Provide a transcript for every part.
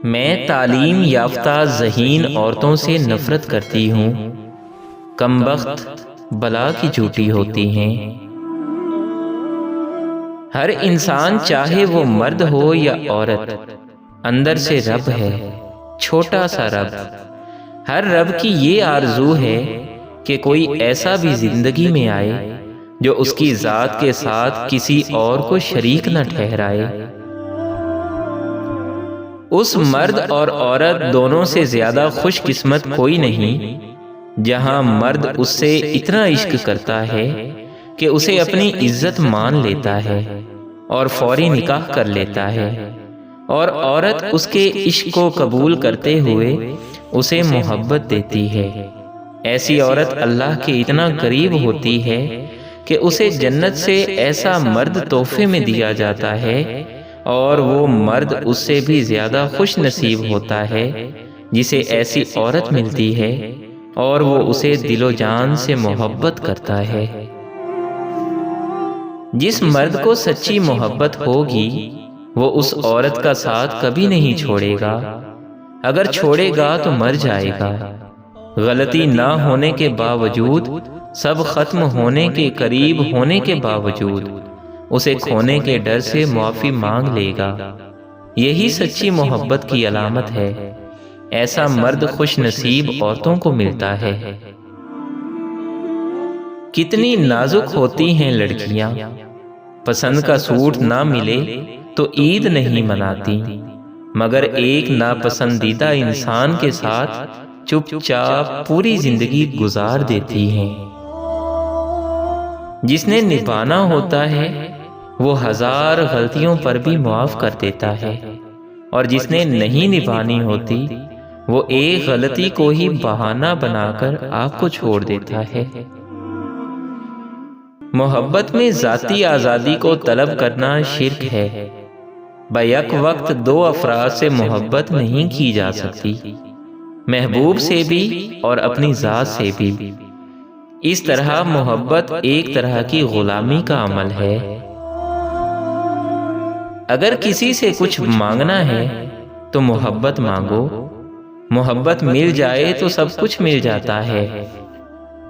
میں تعلیم یافتہ ذہین عورتوں سے نفرت کرتی ہوں، کم بخت بلا کی جھوٹی ہوتی ہیں۔ ہر انسان چاہے وہ مرد ہو یا عورت، اندر سے رب ہے، چھوٹا سا رب۔ ہر رب کی یہ آرزو ہے کہ کوئی ایسا بھی زندگی میں آئے جو اس کی ذات کے ساتھ کسی اور کو شریک نہ ٹھہرائے۔ اس مرد اور عورت دونوں سے زیادہ خوش قسمت کوئی نہیں جہاں مرد اس سے اتنا عشق کرتا ہے کہ اسے اپنی عزت مان لیتا ہے اور فوری نکاح کر لیتا ہے، اور عورت اس کے عشق کو قبول کرتے ہوئے اسے محبت دیتی ہے۔ ایسی عورت اللہ کے اتنا قریب ہوتی ہے کہ اسے جنت سے ایسا مرد تحفے میں دیا جاتا ہے، اور وہ مرد اس سے بھی زیادہ خوش نصیب ہوتا ہے جسے ایسی عورت ملتی ہے، اور وہ اسے دل و جان سے محبت کرتا ہے۔ جس مرد کو سچی محبت ہوگی وہ اس عورت کا ساتھ کبھی نہیں چھوڑے گا، اگر چھوڑے گا تو مر جائے گا۔ غلطی نہ ہونے کے باوجود، سب ختم ہونے کے قریب ہونے کے باوجود اسے کھونے کے ڈر سے معافی مانگ لے گا۔ یہی سچی محبت کی علامت ہے۔ ایسا مرد خوش نصیب عورتوں کو ملتا ہے۔ کتنی نازک ہوتی ہیں لڑکیاں، پسند کا سوٹ نہ ملے تو عید نہیں مناتی، مگر ایک ناپسندیدہ انسان کے ساتھ چپ چاپ پوری زندگی گزار دیتی ہیں۔ جس نے نبھانا ہوتا ہے وہ ہزار غلطیوں پر بھی معاف کر دیتا ہے، اور جس نے نہیں نبھانی ہوتی وہ ایک غلطی کو ہی بہانہ بنا کر آپ کو چھوڑ دیتا ہے۔ محبت میں ذاتی آزادی کو طلب کرنا شرک ہے۔ بیک وقت دو افراد سے محبت نہیں کی جا سکتی، محبوب سے بھی اور اپنی ذات سے بھی۔ اس طرح محبت ایک طرح کی غلامی کا عمل ہے۔ اگر کسی سے کچھ مانگنا ہے تو محبت مانگو، محبت مل جائے تو سب کچھ مل جاتا ہے۔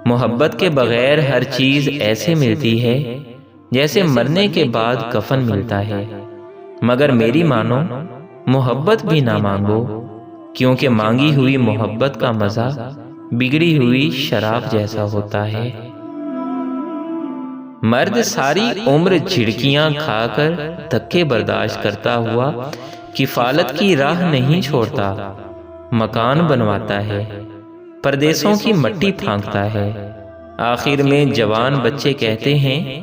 محبت کے بغیر ہر چیز ایسے ملتی ہے جیسے مرنے کے بعد کفن ملتا ہے۔ مگر میری مانو، محبت بھی نہ مانگو، کیونکہ مانگی ہوئی محبت کا مزہ بگڑی ہوئی شراب جیسا ہوتا ہے۔ مرد ساری عمر جھڑکیاں کھا کر دھکے برداشت کرتا ہوا کفالت کی راہ نہیں چھوڑتا، مکان بنواتا ہے، پردیسوں کی مٹی پھانکتا ہے۔ آخر میں جوان بچے کہتے ہیں،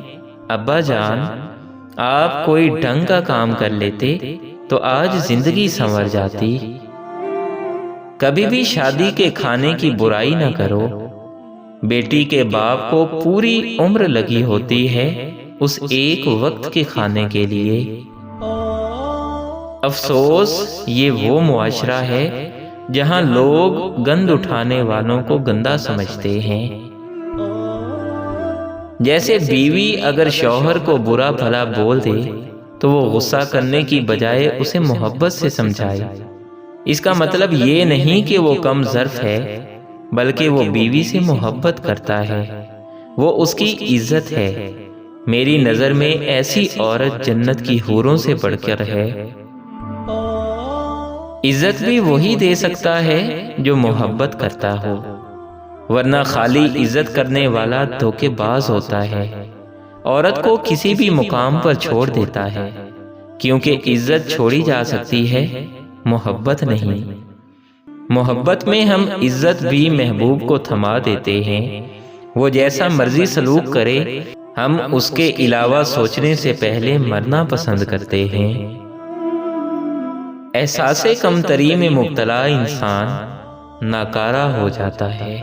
ابا جان آپ کوئی ڈھنگ کا کام کر لیتے تو آج زندگی سنور جاتی۔ کبھی بھی شادی کے کھانے کی برائی نہ کرو۔ بیٹی کے باپ کو پوری عمر لگی ہوتی ہے اس ایک وقت کے کھانے کے لیے۔ افسوس یہ وہ معاشرہ ہے جہاں لوگ گند اٹھانے والوں کو گندا سمجھتے ہیں۔ جیسے بیوی اگر شوہر کو برا بھلا بول دے تو وہ غصہ کرنے کی بجائے اسے محبت سے سمجھائے۔ اس کا مطلب یہ نہیں کہ وہ کم ظرف ہے، بلکہ وہ بیوی سے محبت کرتا ہے، وہ اس کی عزت ہے۔ میری نظر میں ایسی عورت جنت کی حوروں سے بڑھ کر ہے۔ عزت بھی وہی دے سکتا ہے جو محبت کرتا ہو، ورنہ خالی عزت کرنے والا دھوکے باز ہوتا ہے۔ عورت کو کسی بھی مقام پر چھوڑ دیتا ہے، کیونکہ عزت چھوڑی جا سکتی ہے، محبت نہیں۔ محبت میں ہم عزت بھی محبوب کو تھما دیتے ہیں۔ وہ جیسا مرضی سلوک کرے، ہم اس کے علاوہ سوچنے سے پہلے مرنا پسند کرتے ہیں۔ احساس کمتری میں مبتلا انسان ناکارہ ہو جاتا ہے۔